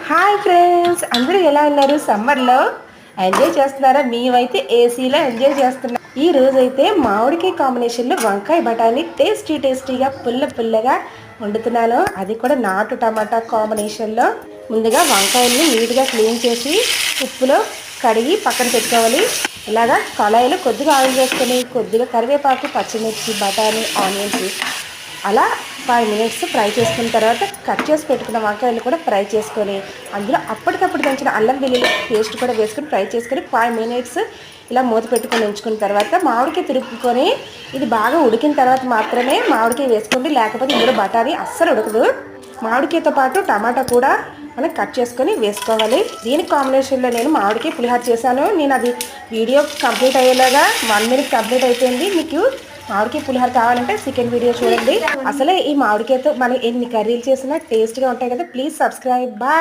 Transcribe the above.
Hi friends, అందరూ ఎలా ఉన్నారు? సమ్మర్లో ఎంజాయ్ చేస్తున్నారా? మేమైతే ఏసీలో ఎంజాయ్ చేస్తున్నాం. ఈ రోజైతే మామిడికాయ కాంబినేషన్లో వంకాయ బఠానీ టేస్టీగా పుల్లగా వండుతున్నాను. అది కూడా నాటు టమాటా కాంబినేషన్లో. ముందుగా వంకాయల్ని నీట్గా క్లీన్ చేసి ఉప్పులో కడిగి పక్కన పెట్టుకోవాలి. ఇలాగా కళాయిలో కొద్దిగా ఆయిల్ వేసుకొని కొద్దిగా కరివేపాకు, పచ్చిమిర్చి, బఠానీ, ఆనియన్స్ అలా 5 మినిట్స్ ఫ్రై చేసుకున్న తర్వాత కట్ చేసి పెట్టుకున్న వంకాయలు కూడా ఫ్రై చేసుకొని అందులో అప్పటికప్పుడు దంచిన అల్లం వెల్లుల్లి పేస్ట్ కూడా వేసుకొని ఫ్రై చేసుకొని 5 మినిట్స్ ఇలా మూత పెట్టుకొని ఉంచుకున్న తర్వాత మామిడికాయ తిరుపుకొని ఇది బాగా ఉడికిన తర్వాత మాత్రమే మామిడికాయ వేసుకోండి, లేకపోతే ఇందులో బఠానీ అస్సలు ఉడకదు. మామిడికాయతో పాటు టమాటా కూడా మనం కట్ చేసుకొని వేసుకోవాలి. దీని కాంబినేషన్లో నేను మామిడికాయ పులిహోర చేశాను. నేను అది వీడియో కంప్లీట్ అయ్యేలాగా 1 మినిట్ కంప్లీట్ అయిపోయింది. మీకు మామిడికాయ పులిహోర కావాలంటే సెకండ్ వీడియో చూడండి. అసలే ఈ మామిడికాయతో మనం ఎన్ని కర్రీలు చేసినా టేస్ట్గా ఉంటాయి కదా. Please subscribe. బాయ్.